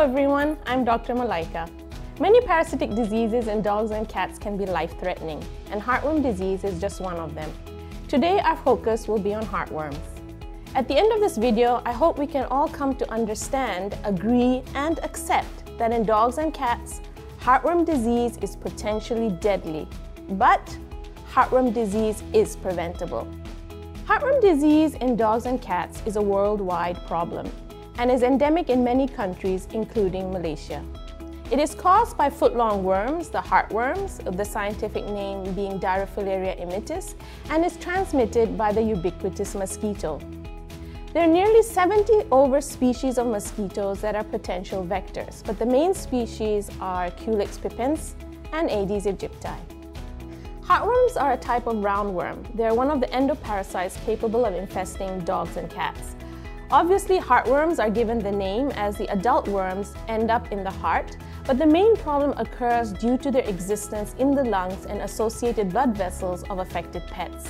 everyone, I'm Dr. Malaika. Many parasitic diseases in dogs and cats can be life-threatening, and heartworm disease is just one of them. Today our focus will be on heartworms. At the end of this video, I hope we can all come to understand, agree, and accept that in dogs and cats, heartworm disease is potentially deadly, but heartworm disease is preventable. Heartworm disease in dogs and cats is a worldwide problem and is endemic in many countries, including Malaysia. It is caused by foot-long worms, the heartworms, the scientific name being Dirophilaria immitis, and is transmitted by the ubiquitous mosquito. There are nearly 70 over species of mosquitoes that are potential vectors, but the main species are Culex pipiens and Aedes aegypti. Heartworms are a type of roundworm. They are one of the endoparasites capable of infesting dogs and cats. Obviously, heartworms are given the name as the adult worms end up in the heart, but the main problem occurs due to their existence in the lungs and associated blood vessels of affected pets.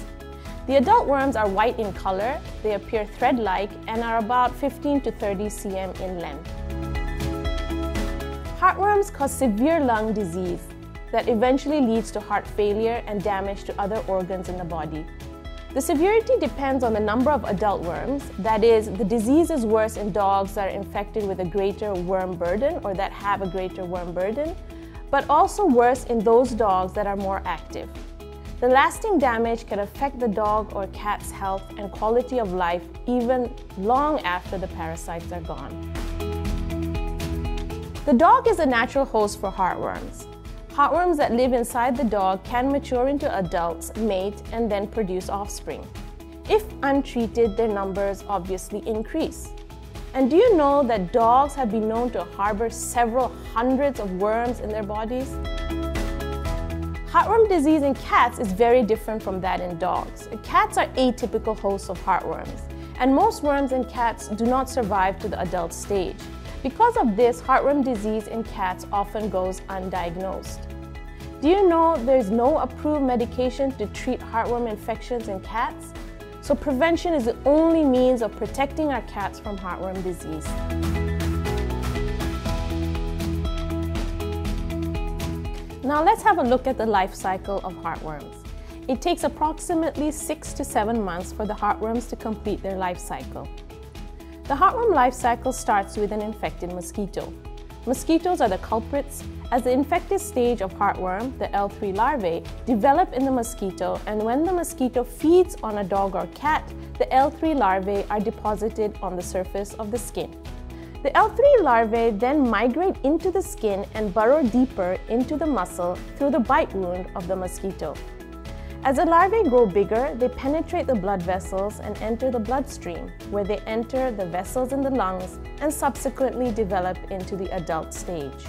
The adult worms are white in color, they appear thread-like, and are about 15 to 30 cm in length. Heartworms cause severe lung disease that eventually leads to heart failure and damage to other organs in the body. The severity depends on the number of adult worms. That is, the disease is worse in dogs that are infected with a greater worm burden or that have a greater worm burden, but also worse in those dogs that are more active. The lasting damage can affect the dog or cat's health and quality of life even long after the parasites are gone. The dog is a natural host for heartworms. Heartworms that live inside the dog can mature into adults, mate, and then produce offspring. If untreated, their numbers obviously increase. And do you know that dogs have been known to harbor several hundreds of worms in their bodies? Heartworm disease in cats is very different from that in dogs. Cats are atypical hosts of heartworms, and most worms in cats do not survive to the adult stage. Because of this, heartworm disease in cats often goes undiagnosed. Do you know there's no approved medication to treat heartworm infections in cats? So prevention is the only means of protecting our cats from heartworm disease. Now let's have a look at the life cycle of heartworms. It takes approximately 6 to 7 months for the heartworms to complete their life cycle. The heartworm life cycle starts with an infected mosquito. Mosquitoes are the culprits, as the infected stage of heartworm, the L3 larvae, develop in the mosquito, and when the mosquito feeds on a dog or cat, the L3 larvae are deposited on the surface of the skin. The L3 larvae then migrate into the skin and burrow deeper into the muscle through the bite wound of the mosquito. As the larvae grow bigger, they penetrate the blood vessels and enter the bloodstream, where they enter the vessels in the lungs and subsequently develop into the adult stage.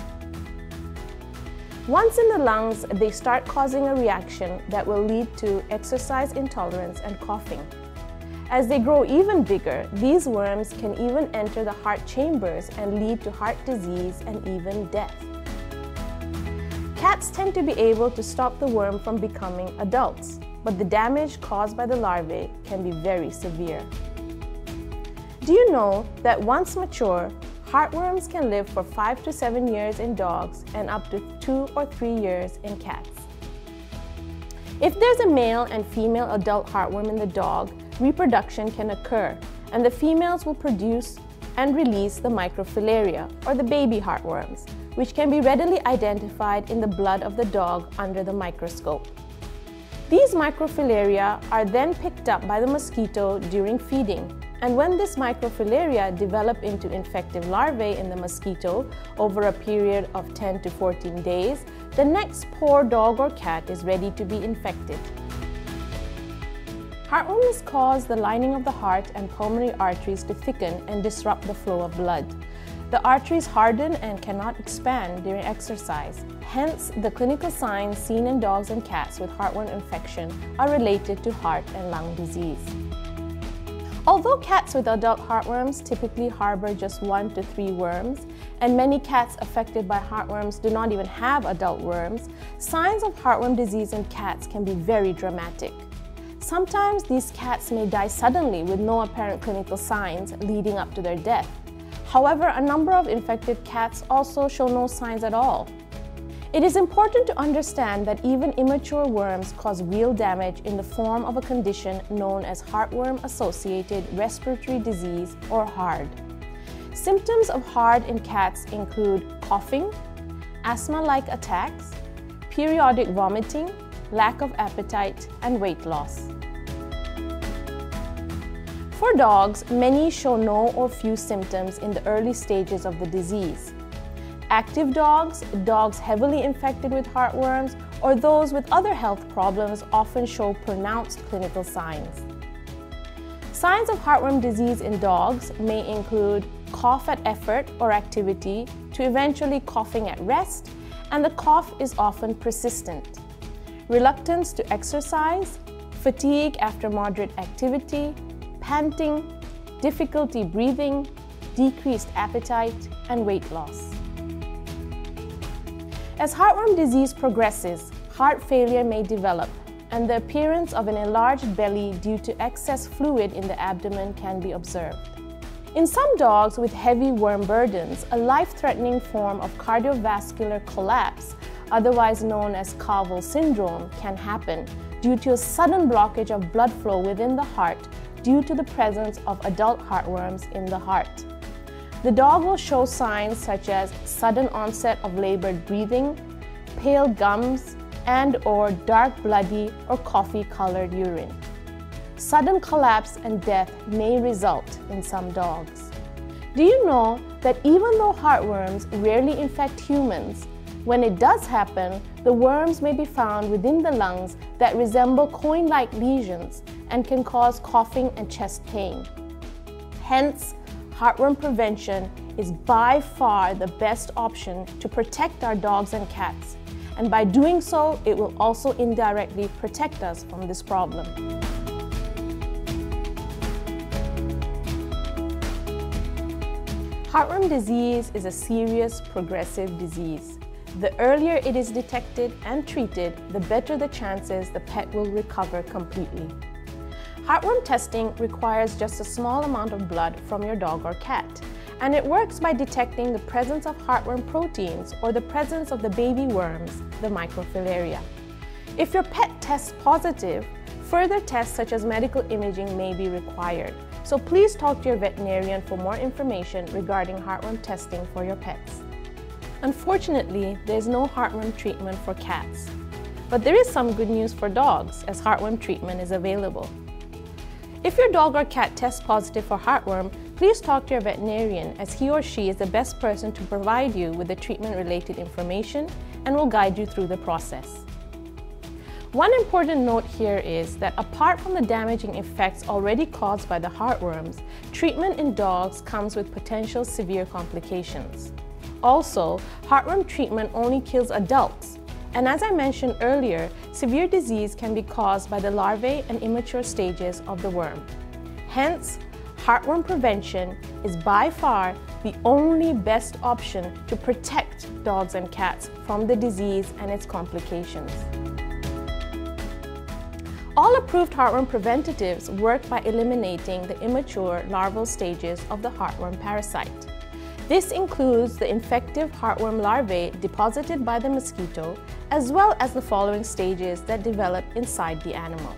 Once in the lungs, they start causing a reaction that will lead to exercise intolerance and coughing. As they grow even bigger, these worms can even enter the heart chambers and lead to heart disease and even death. Cats tend to be able to stop the worm from becoming adults, but the damage caused by the larvae can be very severe. Do you know that once mature, heartworms can live for 5 to 7 years in dogs and up to 2 or 3 years in cats? If there's a male and female adult heartworm in the dog, reproduction can occur, and the females will produce and release the microfilaria, or the baby heartworms, which can be readily identified in the blood of the dog under the microscope. These microfilaria are then picked up by the mosquito during feeding, and when this microfilaria develop into infective larvae in the mosquito over a period of 10 to 14 days, the next poor dog or cat is ready to be infected. Heartworms cause the lining of the heart and pulmonary arteries to thicken and disrupt the flow of blood. The arteries harden and cannot expand during exercise. Hence, the clinical signs seen in dogs and cats with heartworm infection are related to heart and lung disease. Although cats with adult heartworms typically harbor just 1 to 3 worms, and many cats affected by heartworms do not even have adult worms, signs of heartworm disease in cats can be very dramatic. Sometimes these cats may die suddenly with no apparent clinical signs leading up to their death. However, a number of infected cats also show no signs at all. It is important to understand that even immature worms cause real damage in the form of a condition known as heartworm-associated respiratory disease, or HARD. Symptoms of HARD in cats include coughing, asthma-like attacks, periodic vomiting, lack of appetite, and weight loss. For dogs, many show no or few symptoms in the early stages of the disease. Active dogs, dogs heavily infected with heartworms, or those with other health problems often show pronounced clinical signs. Signs of heartworm disease in dogs may include cough at effort or activity to eventually coughing at rest, and the cough is often persistent. Reluctance to exercise, fatigue after moderate activity, panting, difficulty breathing, decreased appetite, and weight loss. As heartworm disease progresses, heart failure may develop, and the appearance of an enlarged belly due to excess fluid in the abdomen can be observed. In some dogs with heavy worm burdens, a life-threatening form of cardiovascular collapse, otherwise known as carpal syndrome, can happen due to a sudden blockage of blood flow within the heart due to the presence of adult heartworms in the heart. The dog will show signs such as sudden onset of labored breathing, pale gums, and/or dark bloody or coffee-colored urine. Sudden collapse and death may result in some dogs. Do you know that even though heartworms rarely infect humans, when it does happen, the worms may be found within the lungs that resemble coin-like lesions and can cause coughing and chest pain. Hence, heartworm prevention is by far the best option to protect our dogs and cats, and by doing so, it will also indirectly protect us from this problem. Heartworm disease is a serious progressive disease. The earlier it is detected and treated, the better the chances the pet will recover completely. Heartworm testing requires just a small amount of blood from your dog or cat, and it works by detecting the presence of heartworm proteins or the presence of the baby worms, the microfilaria. If your pet tests positive, further tests such as medical imaging may be required. So please talk to your veterinarian for more information regarding heartworm testing for your pets. Unfortunately, there is no heartworm treatment for cats, but there is some good news for dogs, as heartworm treatment is available. If your dog or cat tests positive for heartworm, please talk to your veterinarian, as he or she is the best person to provide you with the treatment-related information and will guide you through the process. One important note here is that apart from the damaging effects already caused by the heartworms, treatment in dogs comes with potential severe complications. Also, heartworm treatment only kills adults, and as I mentioned earlier, severe disease can be caused by the larvae and immature stages of the worm. Hence, heartworm prevention is by far the only best option to protect dogs and cats from the disease and its complications. All approved heartworm preventatives work by eliminating the immature larval stages of the heartworm parasite. This includes the infective heartworm larvae deposited by the mosquito, as well as the following stages that develop inside the animal.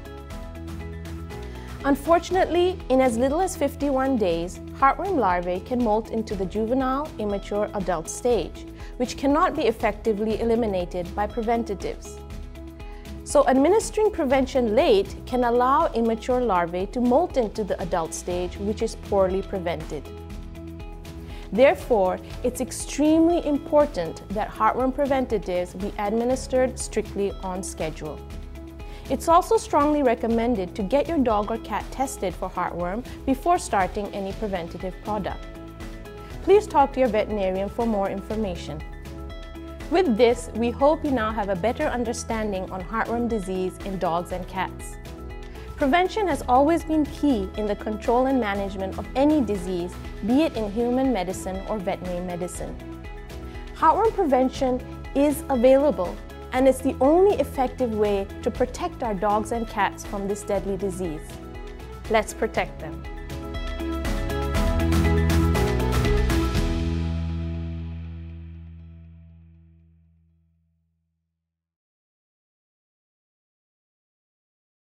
Unfortunately, in as little as 51 days, heartworm larvae can molt into the juvenile, immature adult stage, which cannot be effectively eliminated by preventatives. So administering prevention late can allow immature larvae to molt into the adult stage, which is poorly prevented. Therefore, it's extremely important that heartworm preventatives be administered strictly on schedule. It's also strongly recommended to get your dog or cat tested for heartworm before starting any preventative product. Please talk to your veterinarian for more information. With this, we hope you now have a better understanding on heartworm disease in dogs and cats. Prevention has always been key in the control and management of any disease, be it in human medicine or veterinary medicine. Heartworm prevention is available, and it's the only effective way to protect our dogs and cats from this deadly disease. Let's protect them.